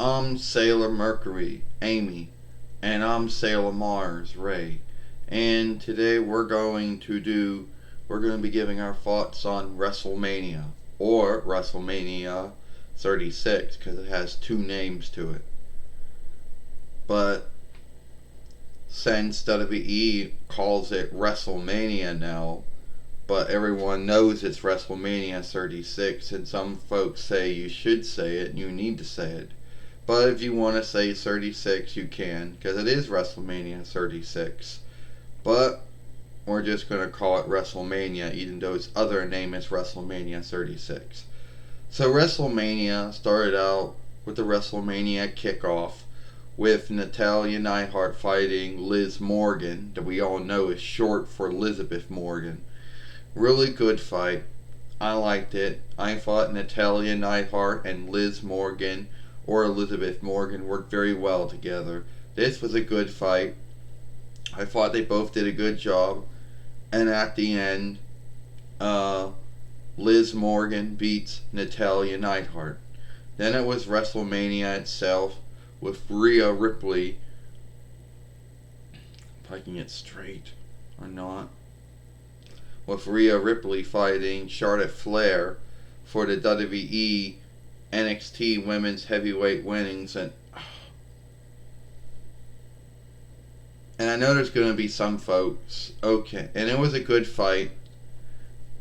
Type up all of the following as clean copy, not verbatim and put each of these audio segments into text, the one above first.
I'm Sailor Mercury, Amy, and I'm Sailor Mars, Ray. And today we're going to be giving our thoughts on WrestleMania, or WrestleMania 36, because it has two names to it. But since WWE calls it WrestleMania now, but everyone knows it's WrestleMania 36, and some folks say you should say it and you need to say it. But if you want to say 36, you can, because it is WrestleMania 36. But we're just going to call it WrestleMania, even though its other name is WrestleMania 36. So WrestleMania started out with the WrestleMania kickoff with Natalya Neidhart fighting Liz Morgan, that we all know is short for Elizabeth Morgan. Really good fight. I liked it. I thought Natalya Neidhart and Liz Morgan, or Elizabeth Morgan, worked very well together. This was a good fight. I thought they both did a good job. And at the end, Liz Morgan beats Natalya Neidhart. Then it was WrestleMania itself with Rhea Ripley, if I can get straight or not, with Rhea Ripley fighting Charlotte Flair for the WWE NXT Women's Heavyweight winnings. And I know there's going to be some folks, okay, and it was a good fight.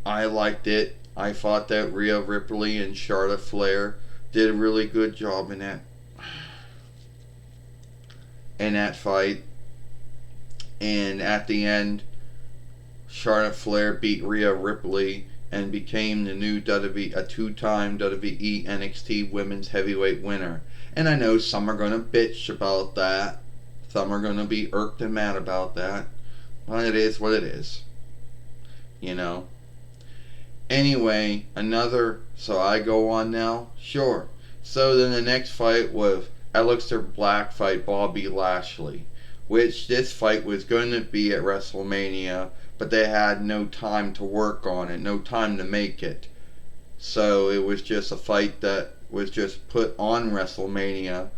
I liked it. I thought that Rhea Ripley and Charlotte Flair did a really good job in that fight. And at the end, Charlotte Flair beat Rhea Ripley and became the new a two-time WWE NXT Women's Heavyweight winner. And I know some are going to bitch about that. Some are going to be irked and mad about that. But it is what it is. You know. Anyway, so I go on now? Sure. So then the next fight was Aleister Black fight Bobby Lashley, which this fight was going to be at WrestleMania, but they had no time to work on it, no time to make it. So it was just a fight that was just put on WrestleMania,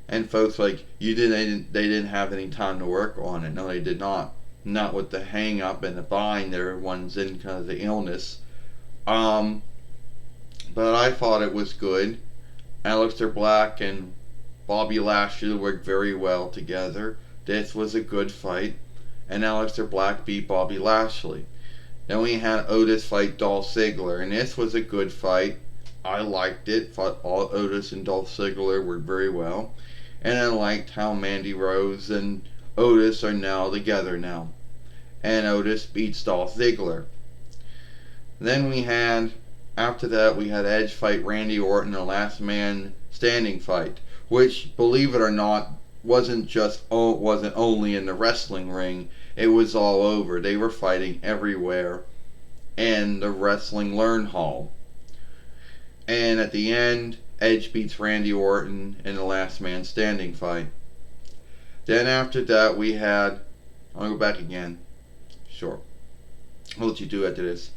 and folks like, they didn't have any time to work on it. No, they did not. Not with the hang up and the bind that everyone's in because of the illness. But I thought it was good. Aleister Black and Bobby Lashley worked very well together. This was a good fight, and Aleister Black beat Bobby Lashley. Then we had Otis fight Dolph Ziggler, and this was a good fight. I liked it. Thought all Otis and Dolph Ziggler worked very well. And I liked how Mandy Rose and Otis are now together now. And Otis beats Dolph Ziggler. Then after that, we had Edge fight Randy Orton, a last man standing fight, which, believe it or not, wasn't only in the wrestling ring. It was all over. They were fighting everywhere in the Wrestling Learn Hall. And at the end, Edge beats Randy Orton in the last man standing fight. Then after that, I'll go back again. Sure. I'll let you do after this.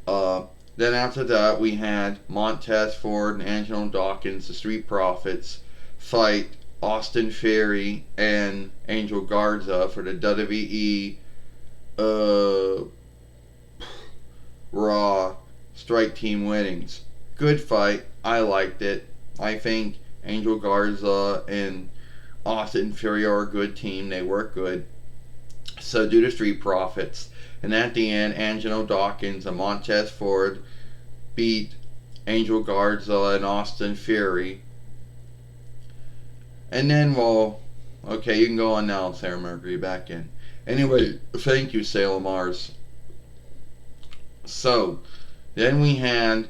Then after that, we had Montez Ford and Angelo Dawkins, the Street Profits, fight Austin Theory and Angel Garza for the WWE Raw Strike Team winnings. Good fight. I liked it. I think Angel Garza and Austin Theory are a good team. They work good. So do the Street Profits. And at the end, Angelo Dawkins and Montez Ford beat Angel Garza and Austin Theory. And then, okay, you can go on now, Sarah Mercury, back in. Anyway, thank you, Sailor Mars. So, then we had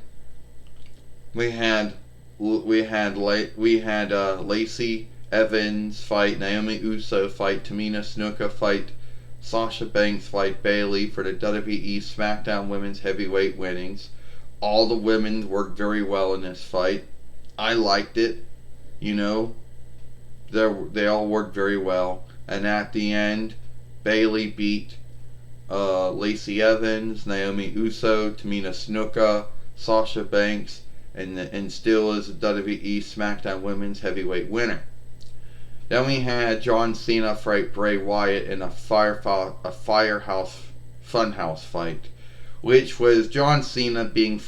Lacey Evans fight Naomi Uso fight Tamina Snuka fight Sasha Banks fight Bayley for the WWE SmackDown Women's Heavyweight winnings. All the women worked very well in this fight. I liked it. You know, they all worked very well. And at the end, Bayley beat Lacey Evans, Naomi Uso, Tamina Snuka, Sasha Banks, and still is the WWE SmackDown Women's Heavyweight winner. Then we had John Cena fight Bray Wyatt in a Firehouse Funhouse fight, which was John Cena being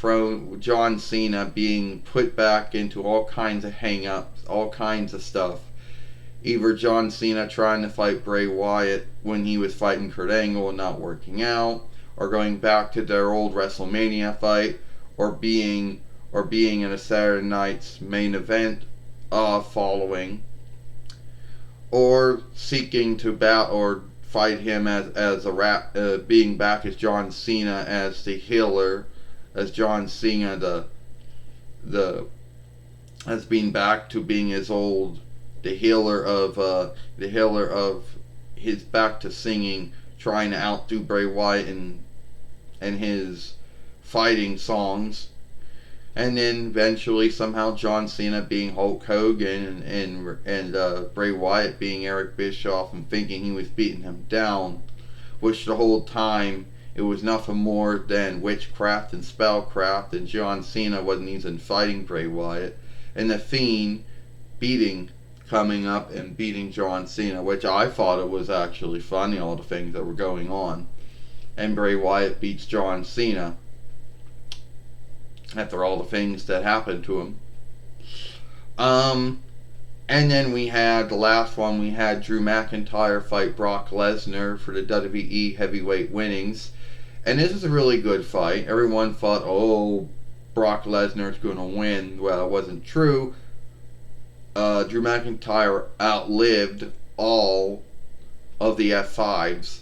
put back into all kinds of hang-ups, all kinds of stuff. Either John Cena trying to fight Bray Wyatt when he was fighting Kurt Angle and not working out, or going back to their old WrestleMania fight, or being in a Saturday night's main event following, or seeking to fight him as being back as John Cena as the healer, as John Cena as being back to being his old the healer of his back to singing, trying to outdo Bray Wyatt in his fighting songs. And then eventually somehow John Cena being Hulk Hogan and Bray Wyatt being Eric Bischoff, and thinking he was beating him down, which the whole time it was nothing more than witchcraft and spellcraft, and John Cena wasn't even fighting Bray Wyatt, and the Fiend coming up and beating John Cena, which I thought it was actually funny, all the things that were going on. And Bray Wyatt beats John Cena after all the things that happened to him. And then we had the last one, we had Drew McIntyre fight Brock Lesnar for the WWE Heavyweight winnings. And this is a really good fight. Everyone thought, oh, Brock Lesnar's going to win. Well, it wasn't true. Drew McIntyre outlived all of the F5s.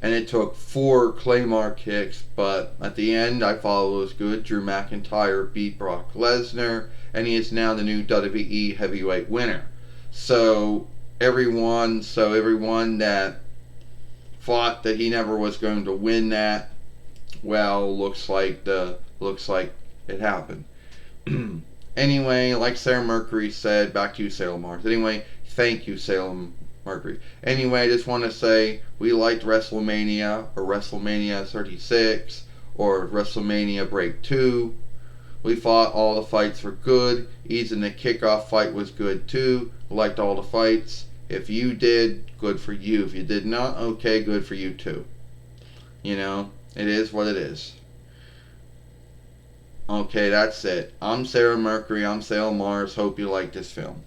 And it took 4 Claymore kicks, but at the end I thought it was good. Drew McIntyre beat Brock Lesnar, and he is now the new WWE Heavyweight winner. So everyone that thought that he never was going to win that, well, looks like it happened. Anyway, like Sarah Mercury said, back to you, Salem Mars. Anyway, thank you, Salem Mercury. Anyway, I just want to say we liked WrestleMania, or WrestleMania 36, or WrestleMania Break 2. We thought all the fights were good. Even the kickoff fight was good too. Liked all the fights. If you did, good for you. If you did not, okay, good for you too. You know, it is what it is. Okay, that's it. I'm Sarah Mercury. I'm Salem Mars. Hope you like this film.